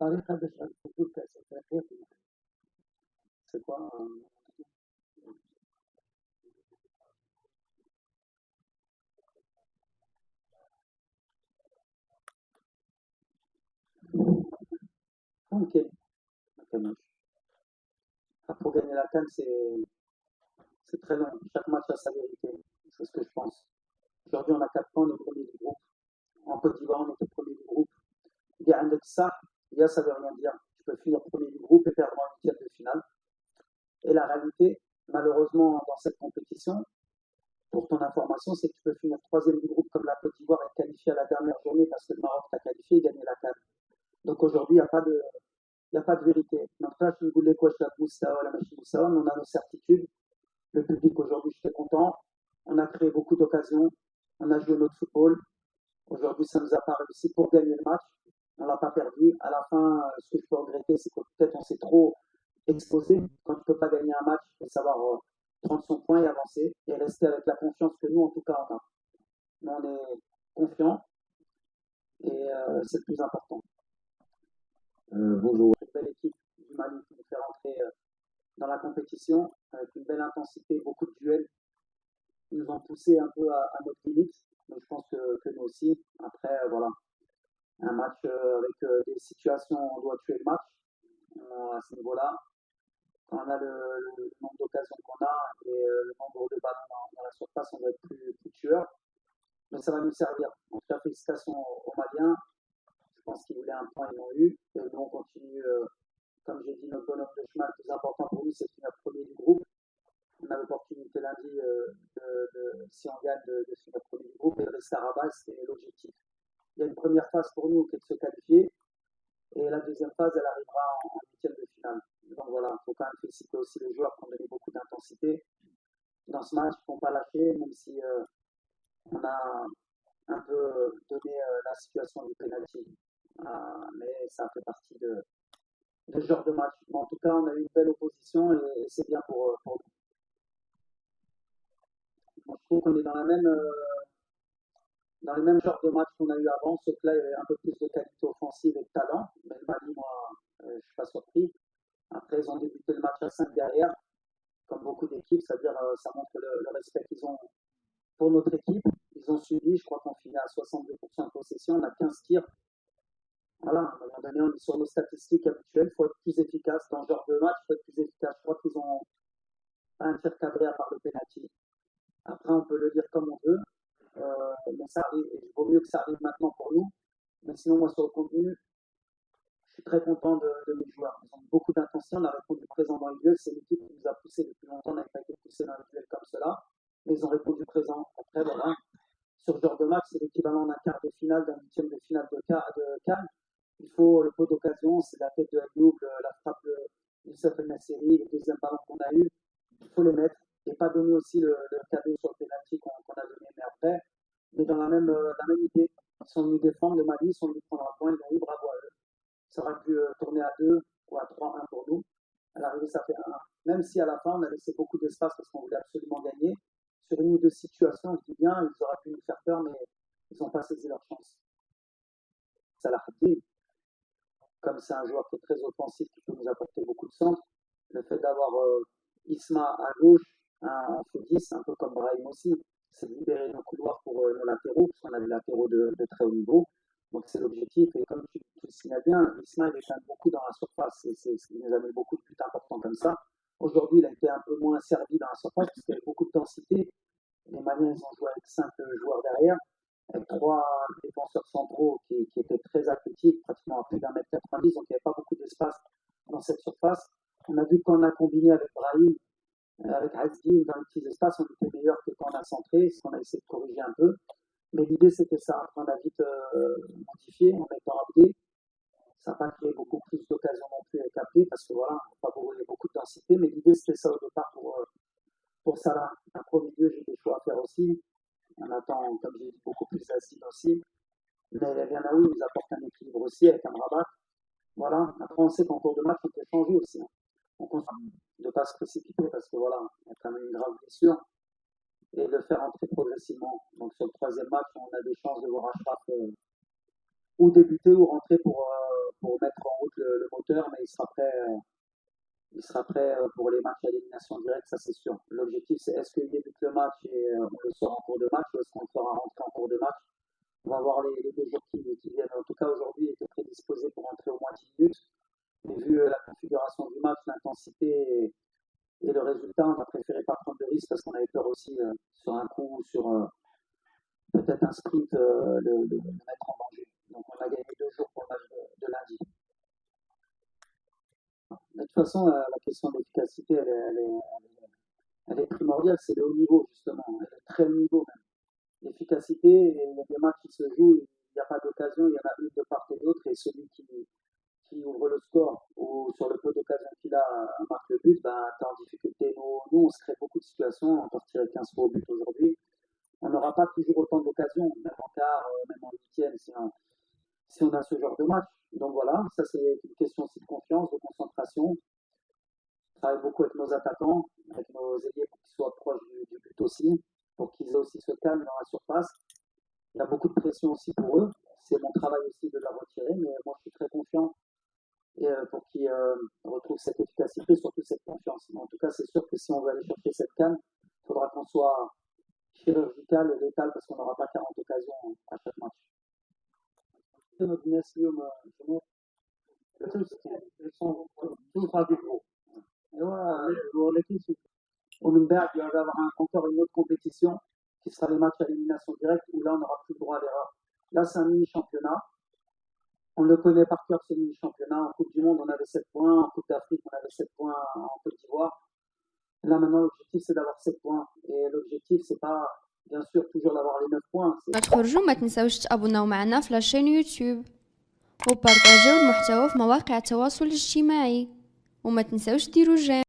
طريقة باش غنفوزو بكأس أفريقيا سي كوا ممكن ما كانوش. Pour gagner la CAN, c'est très long. Chaque match a sa vérité. C'est ce que je pense. Aujourd'hui, on a 4 points, on est premier du groupe. En Côte d'Ivoire, on était premier du groupe. Il y a un de ça, il y a ça veut rien dire. Tu peux finir premier du groupe et perdre en huitième de finale. Et la réalité, malheureusement, dans cette compétition, pour ton information, c'est que tu peux finir troisième du groupe comme la Côte d'Ivoire et te qualifier à la dernière journée parce que le Maroc t'a qualifié et gagné la CAN. Donc aujourd'hui, il n'y a pas de vérité. Maintenant, je voulais quoi, je la machine on a nos certitudes. Le public aujourd'hui, je suis content. On a créé beaucoup d'occasions. On a joué notre football. Aujourd'hui, ça ne nous a pas réussi pour gagner le match. On ne l'a pas perdu. À la fin, ce que je peux regretter, c'est que peut-être on s'est trop exposé. Quand tu ne peux pas gagner un match, il faut savoir prendre son point et avancer et rester avec la confiance que nous, en tout cas, on a. Nous, on est confiants et c'est le plus important. Bonjour. Une belle équipe du Mali qui nous fait rentrer dans la compétition avec une belle intensité, beaucoup de duels. Ils nous ont poussé un peu à notre limite, mais je pense que nous aussi. Après, voilà, un match avec des situations où on doit tuer le match à ce niveau-là. Quand on a le nombre d'occasions qu'on a et le nombre de ballons dans la surface, on doit être plus tueur. Mais ça va nous servir. En tout cas, félicitations aux Maliens. Je pense qu'ils voulaient un point, ils l'ont eu. Et nous, on continue, comme j'ai dit, notre bonhomme de chemin. Le plus important pour nous, c'est de finir premier du groupe. On a l'opportunité lundi, si on gagne, de finir premier du groupe et de rester à Rabat, c'est l'objectif. Il y a une première phase pour nous qui est de se qualifier. Et la deuxième phase, elle arrivera en huitième de finale. Donc voilà, il faut quand même féliciter aussi les joueurs qui ont donné beaucoup d'intensité dans ce match, qui n'ont pas lâché, même si on a un peu donné la situation du penalty. Mais ça fait partie de ce genre de match. Mais en tout cas, on a eu une belle opposition et c'est bien pour nous. Je trouve qu'on est dans le même genre de match qu'on a eu avant, sauf que là, il y avait un peu plus de qualité offensive et de talent. Mais le Mali, moi, je ne suis pas surpris. Après, ils ont débuté le match à 5 derrière, comme beaucoup d'équipes, c'est-à-dire ça montre le respect qu'ils ont pour notre équipe. Ils ont suivi, je crois qu'on finit à 62% de possession, on a 15 tirs. Voilà, à un moment donné, on est sur nos statistiques habituelles, il faut être plus efficace dans ce genre de match, il faut être plus efficace. Je crois qu'ils ont un tir cadré à part le penalty. Après, on peut le dire comme on veut, mais ça arrive, et il vaut mieux que ça arrive maintenant pour nous. Mais sinon, moi, sur le contenu, je suis très content de mes joueurs. Ils ont beaucoup d'intensité, on a répondu présent dans le duel. C'est l'équipe qui nous a poussé depuis longtemps, on n'avait pas été poussé dans le duel comme cela, mais ils ont répondu présent. Après, voilà, sur ce genre de match, c'est l'équivalent d'un quart de finale, d'un huitième de finale de Cannes. Il faut le peu d'occasion, c'est la tête de Ayoub, la frappe de Youssef El-Nasseri, le deuxième ballon qu'on a eu. Il faut les mettre et pas donner aussi le cadeau sur le pénalty qu'on a donné. Mais après, mais dans la même idée, ils sont venus défendre le Mali, ils sont venus prendre un point, ils ont eu bravo à eux. Ça aurait pu tourner à 2 ou à 3-1 pour nous. À l'arrivée, ça fait 1-1. Même si à la fin, on a laissé beaucoup d'espace parce qu'on voulait absolument gagner. Sur une ou deux situations, je dis bien, ils auraient pu nous faire peur, mais ils n'ont pas saisi leur chance. Salah Abdi, comme c'est un joueur qui est très offensif, qui peut nous apporter beaucoup de centres, le fait d'avoir Isma à gauche, un faux 10, un peu comme Brahim aussi, c'est de libérer nos couloirs pour nos latéraux, parce qu'on a des latéraux de très haut niveau. Donc c'est l'objectif. Et comme tu le signales bien, Isma il est quand même beaucoup dans la surface. Et c'est ce qui nous a mis beaucoup de buts importants comme ça. Aujourd'hui, il a été un peu moins servi dans la surface, parce qu'il y avait beaucoup de densité. Les Maliens, ils ont joué avec 5 joueurs derrière, avec 3 défenseurs centraux qui étaient très athlétiques, pratiquement à plus d'un mètre 90, donc il n'y avait pas beaucoup d'espace dans cette surface. On a vu qu'on a combiné avec Brahim, avec Hasdi dans les petits espaces, on était meilleur que quand on a centré, ce qu'on a essayé de corriger un peu. Mais l'idée c'était ça. Après, on a vite modifié en mettant Abdé. Ça n'a pas créé beaucoup plus d'occasions non plus avec Abdé parce que voilà, on n'a pas beaucoup de densité. Mais l'idée c'était ça au départ pour Salah. Après, au milieu, j'ai des choix à faire aussi. On attend, comme j'ai dit, beaucoup plus d'acide aussi. Mais Ganaoui nous apporte un équilibre aussi avec un Rabat. Voilà. Après, on sait qu'en cours de match, on peut changer aussi. On continue de ne pas se précipiter parce que voilà, il y a quand même une grave blessure et de le faire entrer progressivement. Donc sur le troisième match, on a des chances de voir Achraf ou débuter ou rentrer pour pour mettre en route le moteur, mais il sera prêt pour les matchs à élimination directe, ça c'est sûr. L'objectif, c'est est-ce qu'il débute le match et on le sort en cours de match ou est-ce qu'on le fera rentrer en cours de match? On va voir les 2 jours qui viennent. En tout cas, aujourd'hui, il était prédisposé pour rentrer au moins 10 minutes. Mais vu la configuration du match, l'intensité et le résultat, on a préféré pas prendre de risque parce qu'on avait peur aussi sur un coup, sur peut-être un sprint, le mettre en danger. Donc on a gagné 2 jours pour le match de lundi. De toute façon, la question d'efficacité, elle est primordiale. C'est le haut niveau, justement. Elle est très haut niveau même. L'efficacité, il y a des matchs qui se jouent, il n'y a pas d'occasion, il y en a une de part et d'autre, et celui qui ouvre le score ou sur le peu d'occasion qu'il a marque le but, ben, tu es en difficulté. Nous, on se crée beaucoup de situations, on peut tirer 15 fois au but aujourd'hui. On n'aura pas toujours autant d'occasions, même en quart, même en huitième, si on a ce genre de match. Donc voilà, ça c'est une question aussi de confiance, de concentration. On travaille beaucoup avec nos attaquants, avec nos ailiers pour qu'ils soient proches du but aussi, pour qu'ils aient aussi ce calme dans la surface. Il y a beaucoup de pression aussi pour eux. C'est mon travail aussi de la retirer, mais moi je suis très confiant et pour qu'ils retrouvent cette efficacité, surtout cette confiance. Mais en tout cas, c'est sûr que si on veut aller chercher cette calme, il faudra qu'on soit chirurgical et létal parce qu'on n'aura pas 40 occasions à chaque match. Et voilà, ومن بعد il va y avoir encore une autre compétition qui sera les matchs à élimination directe où là on n'aura plus le droit à l'erreur. Là c'est un mini championnat, on le connaît par cœur ce mini championnat. En Coupe du Monde on avait 7 points, en Coupe d'Afrique on avait 7 points en Côte d'Ivoire. Là maintenant l'objectif c'est d'avoir 7 points et l'objectif c'est pas bien sûr toujours d'avoir les 9 points. ما تخرجوا ما تنساوش تابوناو معنا في لاشين يوتيوب وبارطاجيو المحتوى في مواقع التواصل الاجتماعي وما تنساوش ديروا جيم.